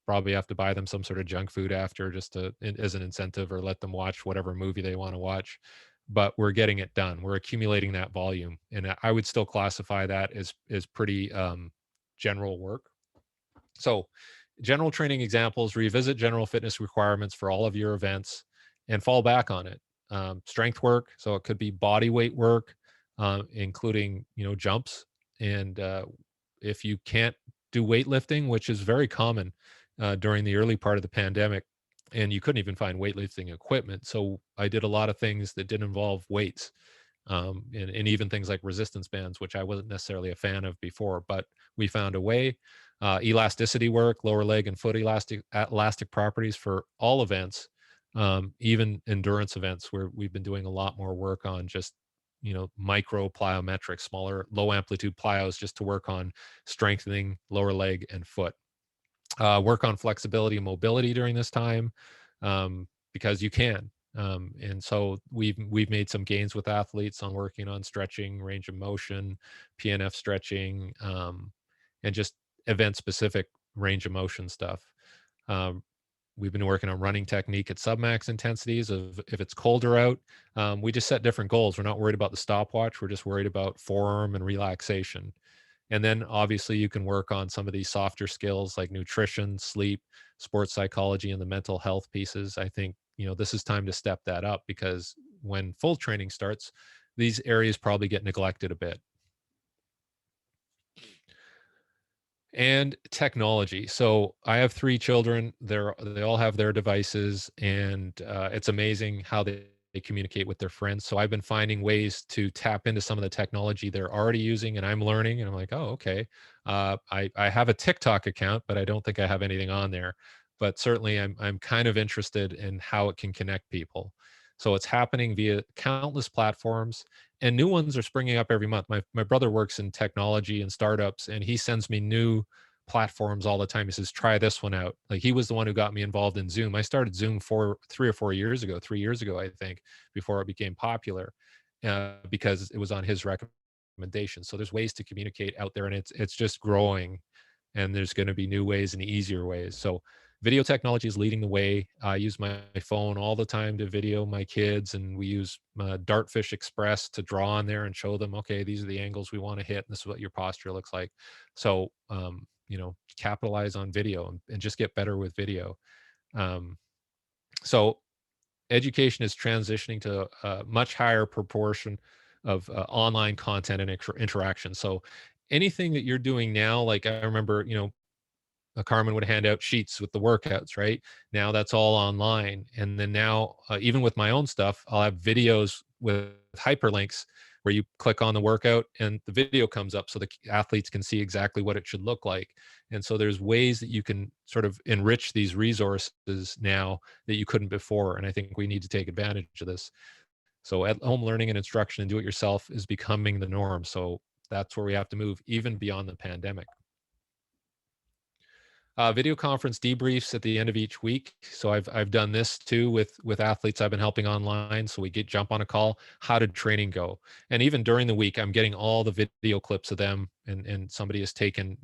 Speaker 2: probably have to buy them some sort of junk food after just as an incentive, or let them watch whatever movie they want to watch. But we're getting it done. We're accumulating that volume, and I would still classify that as pretty general work. So, general training examples: revisit general fitness requirements for all of your events and fall back on it. Strength work, so it could be body weight work, including jumps. And if you can't do weightlifting, which is very common during the early part of the pandemic, and you couldn't even find weightlifting equipment, so I did a lot of things that didn't involve weights, and even things like resistance bands, which I wasn't necessarily a fan of before, but we found a way. Elasticity work, lower leg and foot elastic properties for all events, even endurance events, where we've been doing a lot more work on just micro plyometrics, smaller low amplitude plyos, just to work on strengthening lower leg and foot. Work on flexibility and mobility during this time, because you can. And so we've made some gains with athletes on working on stretching, range of motion, PNF stretching, and just event specific range of motion stuff. Um, we've been working on running technique at submax intensities. Of if it's colder out, we just set different goals. We're not worried about the stopwatch. We're just worried about forearm and relaxation. And then obviously you can work on some of these softer skills like nutrition, sleep, sports psychology, and the mental health pieces. I think, this is time to step that up, because when full training starts, these areas probably get neglected a bit. And technology. So I have 3 children. They all have their devices, and it's amazing how they communicate with their friends. So I've been finding ways to tap into some of the technology they're already using, and I'm learning. And I'm like, oh, okay. I have a TikTok account, but I don't think I have anything on there. But certainly, I'm kind of interested in how it can connect people. So it's happening via countless platforms, and new ones are springing up every month. My brother works in technology and startups, and he sends me new platforms all the time. He says, try this one out. Like, he was the one who got me involved in Zoom. I started Zoom 3 or 4 years ago, 3 years ago, I think, before it became popular, because it was on his recommendation. So there's ways to communicate out there, and it's just growing, and there's going to be new ways and easier ways. So video technology is leading the way. I use my phone all the time to video my kids, and we use Dartfish Express to draw on there and show them, okay, these are the angles we want to hit, and this is what your posture looks like. So, capitalize on video, and just get better with video. Um, so education is transitioning to a much higher proportion of online content and interaction. So anything that you're doing now, like I remember, Carmen would hand out sheets with the workouts, right? Now that's all online. And then now, even with my own stuff, I'll have videos with hyperlinks where you click on the workout and the video comes up so the athletes can see exactly what it should look like. And so there's ways that you can sort of enrich these resources now that you couldn't before. And I think we need to take advantage of this. So at home learning and instruction and do it yourself is becoming the norm. So that's where we have to move even beyond the pandemic. Video conference debriefs at the end of each week. So I've done this too with athletes I've been helping online. So we jump on a call. How did training go? And even during the week, I'm getting all the video clips of them, and somebody has taken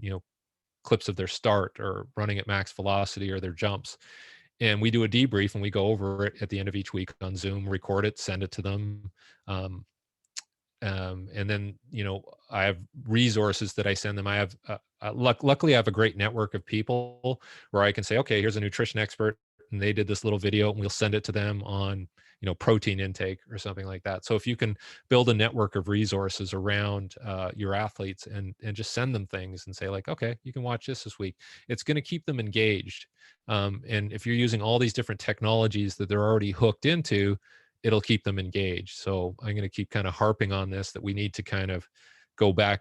Speaker 2: clips of their start or running at max velocity or their jumps, and we do a debrief and we go over it at the end of each week on Zoom, record it, send it to them. Um, and then I have resources that I send them. I have luckily I have a great network of people where I can say, okay, here's a nutrition expert, and they did this little video, and we'll send it to them on, protein intake or something like that. So if you can build a network of resources around your athletes, and just send them things and say like, okay, you can watch this week, it's going to keep them engaged. And if you're using all these different technologies that they're already hooked into, it'll keep them engaged. So I'm going to keep kind of harping on this, that we need to kind of go back,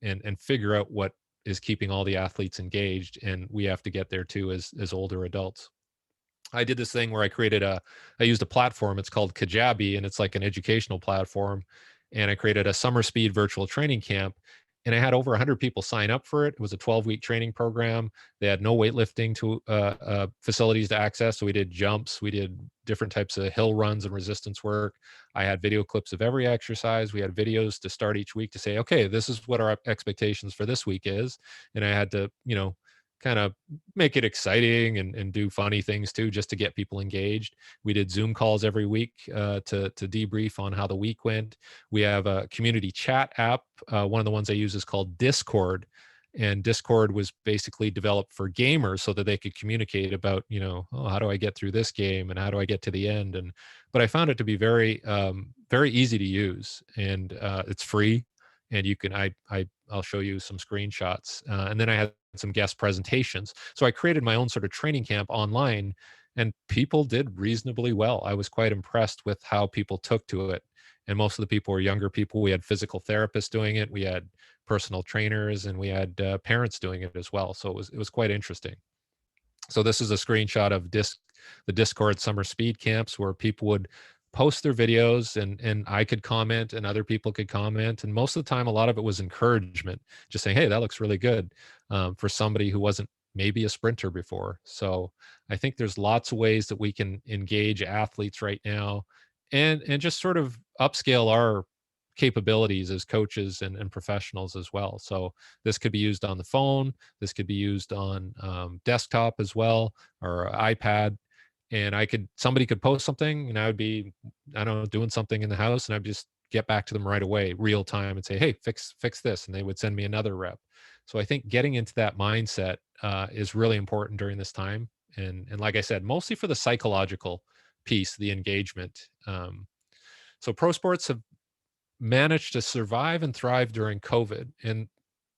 Speaker 2: and figure out what is keeping all the athletes engaged, and we have to get there too as older adults. I did this thing where I used a platform. It's called Kajabi, and it's like an educational platform. And I created a summer speed virtual training camp, and I had over 100 people sign up for it. It was a 12-week training program. They had no weightlifting to facilities to access, so we did jumps, we did different types of hill runs and resistance work. I had video clips of every exercise. We had videos to start each week to say, okay, this is what our expectations for this week is, and I had to, kind of make it exciting, and do funny things too, just to get people engaged. We did Zoom calls every week to debrief on how the week went. We have a community chat app. One of the ones I use is called Discord, and Discord was basically developed for gamers so that they could communicate about, oh, how do I get through this game, and how do I get to the end. And but I found it to be very easy to use, and it's free, and you can I'll show you some screenshots, and then I had some guest presentations. So I created my own sort of training camp online, and people did reasonably well. I was quite impressed with how people took to it. And most of the people were younger people. We had physical therapists doing it, we had personal trainers, and we had parents doing it as well. So it was quite interesting. So this is a screenshot of the Discord summer speed camps, where people would post their videos, and I could comment, and other people could comment. And most of the time, a lot of it was encouragement, just saying, hey, that looks really good, for somebody who wasn't maybe a sprinter before. So I think there's lots of ways that we can engage athletes right now, and just sort of upscale our capabilities as coaches and professionals as well. So this could be used on the phone, this could be used on desktop as well, or iPad. And somebody could post something, and I would be, I don't know, doing something in the house, and I'd just get back to them right away, real time, and say, hey, fix this. And they would send me another rep. So I think getting into that mindset is really important during this time. And like I said, mostly for the psychological piece, the engagement. So pro sports have managed to survive and thrive during COVID. And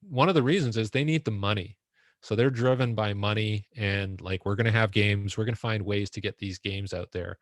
Speaker 2: one of the reasons is they need the money. So they're driven by money, and like, we're going to have games, we're going to find ways to get these games out there.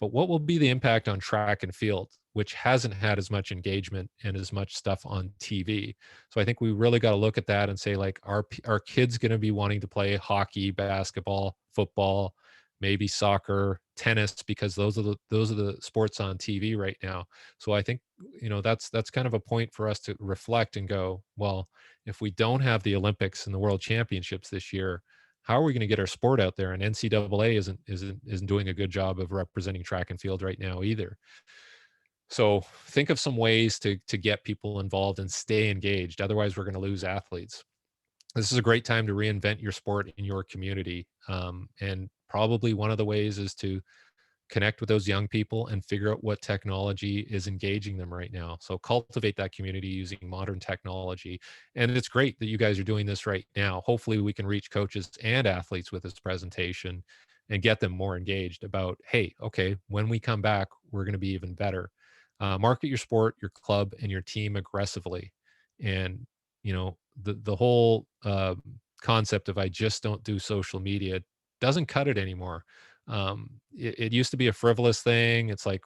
Speaker 2: But what will be the impact on track and field, which hasn't had as much engagement and as much stuff on TV? So I think we really got to look at that and say, like, are kids going to be wanting to play hockey, basketball, football, maybe soccer, tennis, because those are the sports on TV right now. So I think, that's kind of a point for us to reflect and go, well, if we don't have the Olympics and the World Championships this year, how are we going to get our sport out there? And NCAA isn't doing a good job of representing track and field right now either. So think of some ways to get people involved and stay engaged. Otherwise, we're going to lose athletes. This is a great time to reinvent your sport in your community. And probably one of the ways is to connect with those young people and figure out what technology is engaging them right now. So cultivate that community using modern technology. And it's great that you guys are doing this right now. Hopefully we can reach coaches and athletes with this presentation and get them more engaged about, hey, okay, when we come back, we're going to be even better. Market your sport, your club, and your team aggressively. And, the whole concept of, I just don't do social media, doesn't cut it anymore. It used to be a frivolous thing. It's like,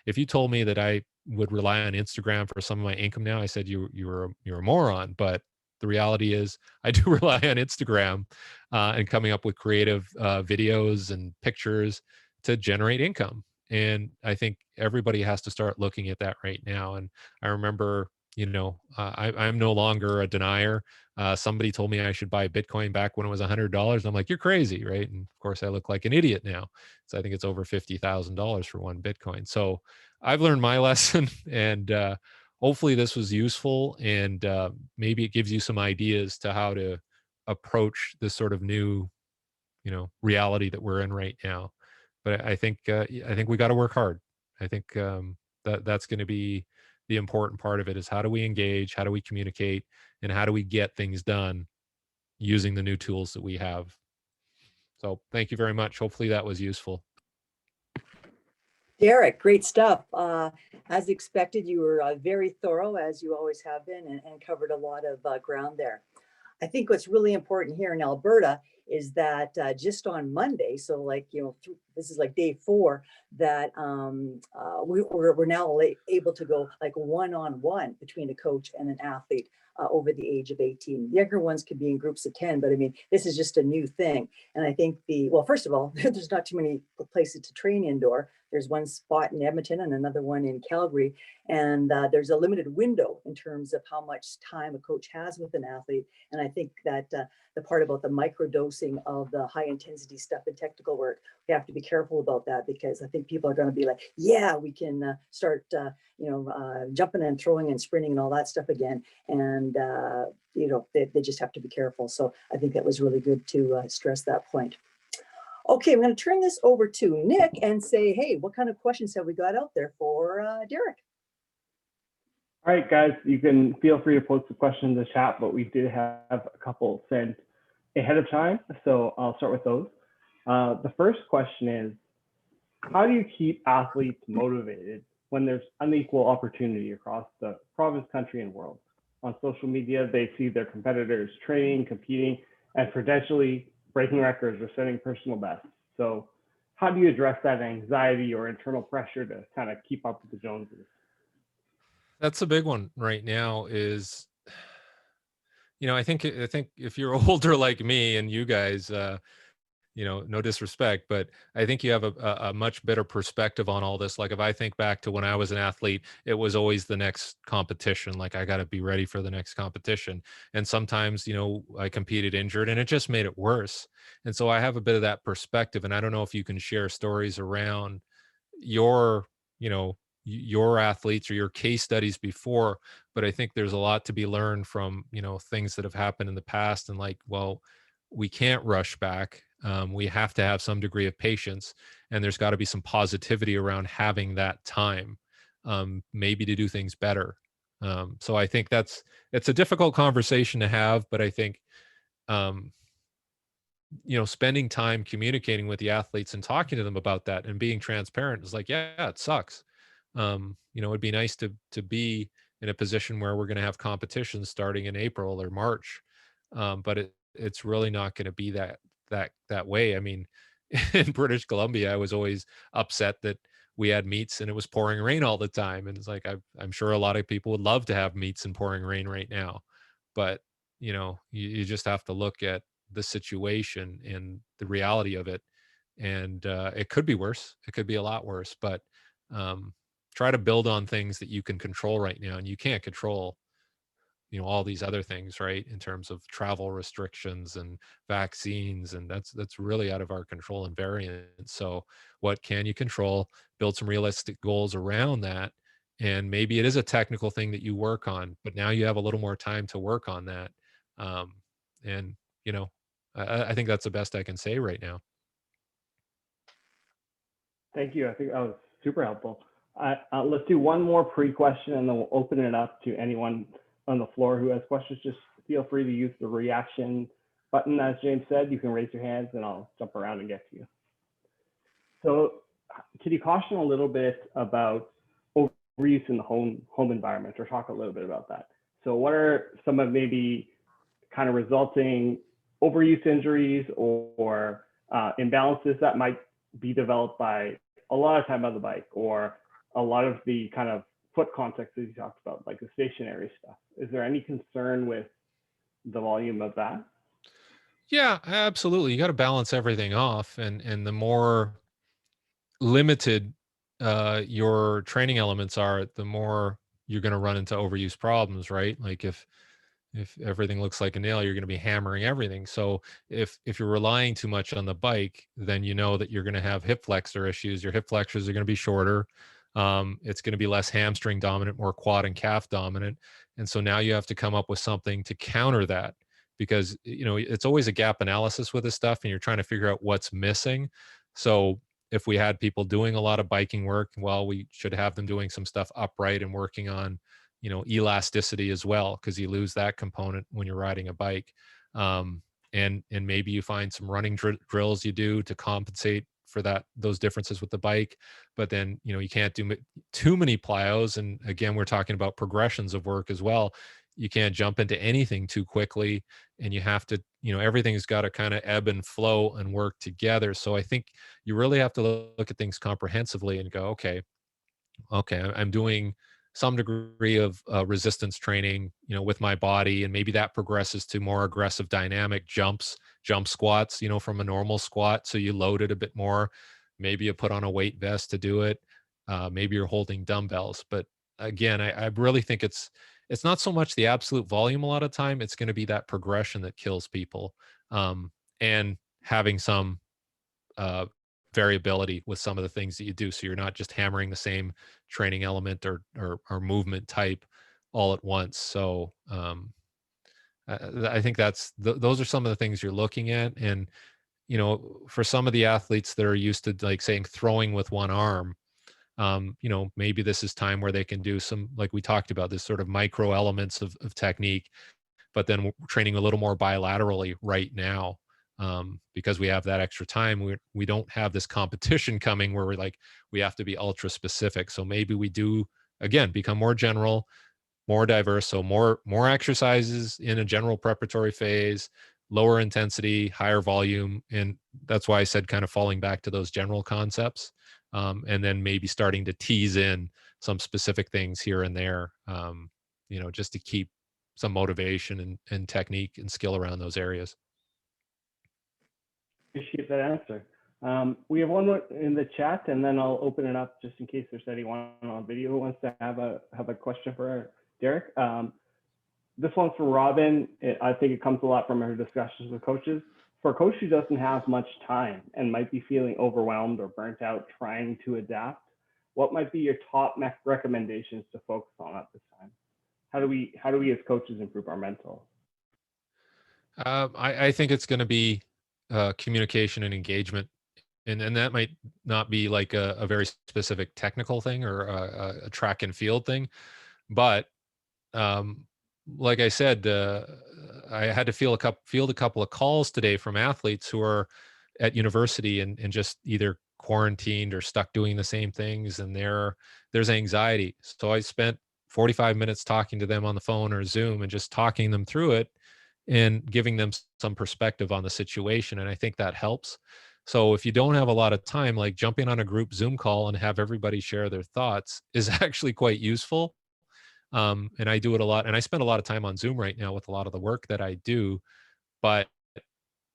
Speaker 2: if you told me that I would rely on Instagram for some of my income now, I said you're a moron. But the reality is, I do rely on Instagram, and coming up with creative videos and pictures to generate income. And I think everybody has to start looking at that right now. And I remember, I'm no longer a denier. Somebody told me I should buy Bitcoin back when it was $100. I'm like, you're crazy, right? And of course, I look like an idiot now. So I think it's over $50,000 for one Bitcoin. So I've learned my lesson, and hopefully this was useful, and maybe it gives you some ideas to how to approach this sort of new, reality that we're in right now. But I think we got to work hard. I think that's going to be the important part of it, is how do we engage, how do we communicate, and how do we get things done using the new tools that we have. So thank you very much. Hopefully that was useful.
Speaker 1: Derek, great stuff. As expected, you were very thorough, as you always have been, and covered a lot of ground there. I think what's really important here in Alberta is that just on Monday, so like, this is like day 4, that we're now able to go like one-on-one between a coach and an athlete over the age of 18. The younger ones could be in groups of 10, but I mean, this is just a new thing. And I think well, first of all, there's not too many places to train indoor. There's one spot in Edmonton and another one in Calgary. And there's a limited window in terms of how much time a coach has with an athlete. And I think that the part about the microdosing of the high intensity stuff and technical work, we have to be careful about that, because I think people are going to be like, yeah, we can start, jumping and throwing and sprinting and all that stuff again. And, they just have to be careful. So I think that was really good to stress that point. Okay, I'm going to turn this over to Nick and say, hey, what kind of questions have we got out there for Derek?
Speaker 3: All right, guys, you can feel free to post the question in the chat, but we did have a couple sent ahead of time, so I'll start with those. The first question is, how do you keep athletes motivated when there's unequal opportunity across the province, country, and world? On social media, they see their competitors training, competing, and potentially breaking records or setting personal bests. So how do you address that anxiety or internal pressure to kind of keep up with the Joneses?
Speaker 2: That's a big one right now is, I think if you're older like me and you guys, no disrespect, but I think you have a much better perspective on all this. Like if I think back to when I was an athlete, it was always the next competition. Like I got to be ready for the next competition. And sometimes, I competed injured and it just made it worse. And so I have a bit of that perspective. And I don't know if you can share stories around your, your athletes or your case studies before, but I think there's a lot to be learned from, things that have happened in the past. And like, well, we can't rush back. We have to have some degree of patience, and there's got to be some positivity around having that time, maybe to do things better. So I think it's a difficult conversation to have, but I think, um, spending time communicating with the athletes and talking to them about that and being transparent is like, yeah, it sucks. It'd be nice to be in a position where we're going to have competitions starting in April or March. But it's really not going to be that way. I mean, in British Columbia, I was always upset that we had meets and it was pouring rain all the time. And it's like, I'm sure a lot of people would love to have meets and pouring rain right now, but you just have to look at the situation and the reality of it. And it could be worse. It could be a lot worse, but um, try to build on things that you can control right now. And you can't control, all these other things, right? In terms of travel restrictions and vaccines. And that's really out of our control and variant. So what can you control? Build some realistic goals around that. And maybe it is a technical thing that you work on, but now you have a little more time to work on that. Um, and, you know, I think that's the best I can say right now.
Speaker 3: Thank you. I think that was super helpful. Let's do one more pre-question and then we'll open it up to anyone on the floor who has questions. Just feel free to use the reaction button. As James said, you can raise your hands and I'll jump around and get to you. So could you caution a little bit about overuse in the home environment, or talk a little bit about that? So what are some of maybe kind of resulting overuse injuries or imbalances that might be developed by a lot of time on the bike, or a lot of the kind of foot context that you talked about, like the stationary stuff? Is there any concern with the volume of that?
Speaker 2: Yeah, absolutely. You got to balance everything off, and the more limited your training elements are, the more you're going to run into overuse problems, right? Like if everything looks like a nail, you're going to be hammering everything. So if you're relying too much on the bike, then you know that you're going to have hip flexor issues. Your hip flexors are going to be shorter. It's going to be less hamstring dominant, more quad and calf dominant. And so now you have to come up with something to counter that, because it's always a gap analysis with this stuff and you're trying to figure out what's missing. So if we had people doing a lot of biking work, well, we should have them doing some stuff upright and working on elasticity as well, because you lose that component when you're riding a bike. and maybe you find some running drills you do to compensate for those differences with the bike. But then, you can't do too many plyos. And again, we're talking about progressions of work as well. You can't jump into anything too quickly, and you have to, everything's got to kind of ebb and flow and work together. So I think you really have to look at things comprehensively and go, okay, I'm doing some degree of resistance training, with my body, and maybe that progresses to more aggressive dynamic jump squats, from a normal squat. So you load it a bit more. Maybe you put on a weight vest to do it. Maybe you're holding dumbbells. But again, I really think it's not so much the absolute volume a lot of time. It's going to be that progression that kills people, and having some uh, variability with some of the things that you do. So you're not just hammering the same training element or movement type all at once. So I think those are some of the things you're looking at. And, for some of the athletes that are used to, like, saying throwing with one arm, maybe this is time where they can do some, like we talked about, this sort of micro elements of technique, but then we're training a little more bilaterally right now, because we have that extra time. We don't have this competition coming where we have to be ultra specific. So maybe we do, again, become more general, more diverse. So more exercises in a general preparatory phase, lower intensity, higher volume. And that's why I said kind of falling back to those general concepts, and then maybe starting to tease in some specific things here and there, just to keep some motivation and technique and skill around those areas.
Speaker 3: Appreciate that answer. We have one more in the chat, and then I'll open it up just in case there's anyone on video who wants to have a question for Derek. This one's from Robin. I think it comes a lot from her discussions with coaches. For a coach who doesn't have much time and might be feeling overwhelmed or burnt out trying to adapt, what might be your top recommendations to focus on at this time? How do we as coaches improve our mental?
Speaker 2: I think it's going to be communication and engagement, and that might not be like a very specific technical thing or a track and field thing, but like I said, I had to field a couple of calls today from athletes who are at university and just either quarantined or stuck doing the same things, and there's anxiety. So I spent 45 minutes talking to them on the phone or Zoom and just talking them through it and giving them some perspective on the situation. And I think that helps. So if you don't have a lot of time, like jumping on a group Zoom call and have everybody share their thoughts is actually quite useful. And I do it a lot, and I spend a lot of time on Zoom right now with a lot of the work that I do. But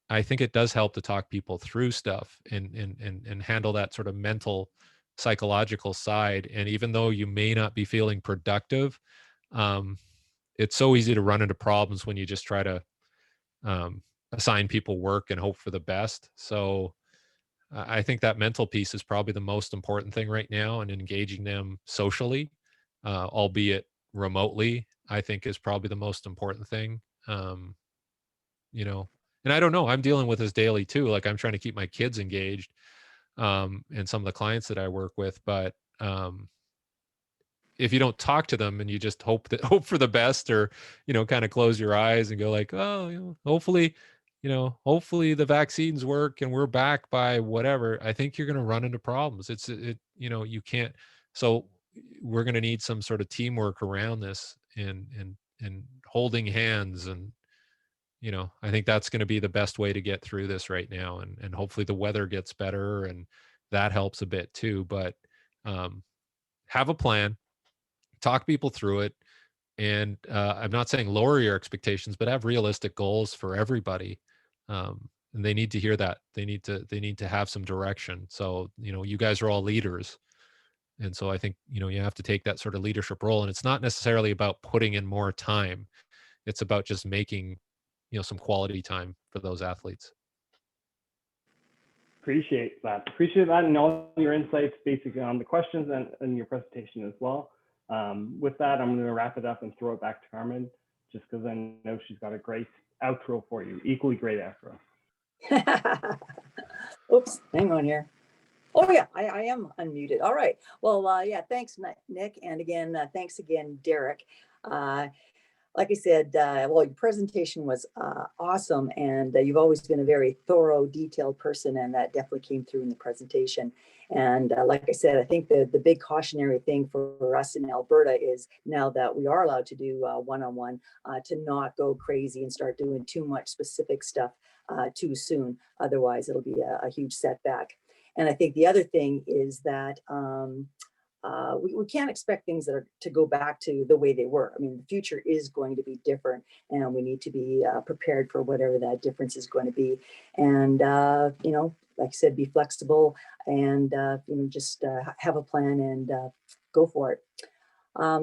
Speaker 2: I think it does help to talk people through stuff and handle that sort of mental, psychological side. And even though you may not be feeling productive, it's so easy to run into problems when you just try to assign people work and hope for the best. So I think that mental piece is probably the most important thing right now, and engaging them socially, albeit remotely, I think is probably the most important thing. And I don't know, I'm dealing with this daily too. Like, I'm trying to keep my kids engaged, and some of the clients that I work with, but if you don't talk to them and you just hope for the best, or kind of close your eyes and go like, oh, hopefully the vaccines work and we're back by whatever, I think you're going to run into problems. You can't. So we're going to need some sort of teamwork around this, and holding hands, and I think that's going to be the best way to get through this right now. And hopefully the weather gets better and that helps a bit too. But have a plan, talk people through it. And I'm not saying lower your expectations, but have realistic goals for everybody. And they need to hear that. They need to have some direction. So, you guys are all leaders. And so I think, you have to take that sort of leadership role. And it's not necessarily about putting in more time. It's about just making, some quality time for those athletes.
Speaker 3: Appreciate that and all your insights basically on the questions and your presentation as well. With that, I'm going to wrap it up and throw it back to Carmen, just because I know she's got a great outro for you, equally great outro.
Speaker 1: Oops, hang on here. Oh yeah, I am unmuted. All right. Well, yeah, thanks, Nick. And again, thanks again, Derek. like I said, well, your presentation was awesome, and you've always been a very thorough, detailed person, and that definitely came through in the presentation. And like I said, I think the big cautionary thing for us in Alberta is now that we are allowed to do one-on-one, to not go crazy and start doing too much specific stuff too soon. Otherwise, it'll be a huge setback. And I think the other thing is that we can't expect things that are to go back to the way they were. I mean, the future is going to be different, and we need to be prepared for whatever that difference is going to be. And, you know, like I said, be flexible and, you know, just have a plan and go for it.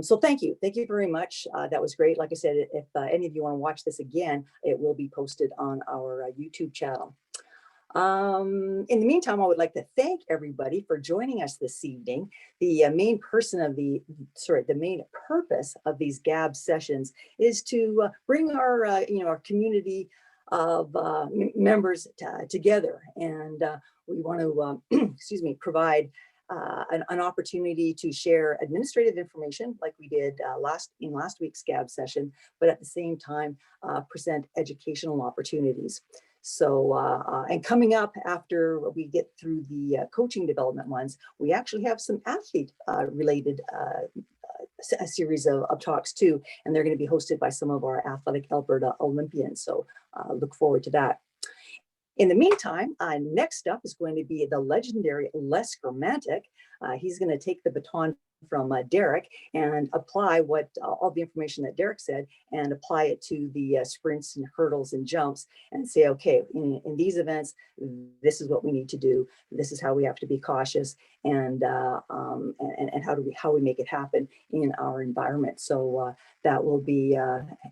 Speaker 1: So thank you. Thank you very much. That was great. Like I said, if any of you want to watch this again, it will be posted on our YouTube channel. In the meantime, I would like to thank everybody for joining us this evening. The main purpose of these GAB sessions is to bring our, you know, our community of members together, and we want to, excuse me, provide an opportunity to share administrative information like we did in last week's GAB session, but at the same time present educational opportunities. So, and coming up after we get through the coaching development ones, we actually have some athlete related a series of talks too, and they're going to be hosted by some of our Athletic Alberta Olympians. So look forward to that. In the meantime, next up is going to be the legendary Les Gramantic. He's going to take the baton from Derek and apply what all the information that Derek said and apply it to the sprints and hurdles and jumps and say, okay, in these events, this is what we need to do. This is how we have to be cautious, and how we make it happen in our environment. So that will be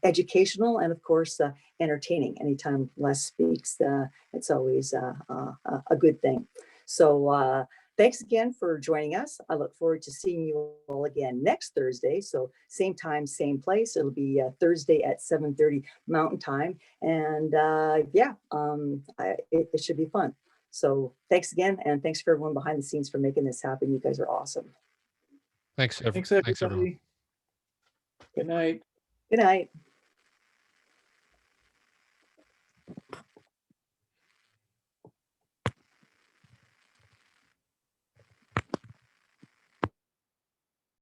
Speaker 1: educational and of course entertaining. Anytime Les speaks, it's always a good thing. So thanks again for joining us. I look forward to seeing you all again next Thursday. So same time, same place. It'll be Thursday at 7:30 Mountain Time. And yeah, it should be fun. So thanks again. And thanks for everyone behind the scenes for making this happen. You guys are awesome.
Speaker 2: Thanks,
Speaker 4: Thanks,
Speaker 2: everyone.
Speaker 4: everybody. Good night.
Speaker 1: Good night.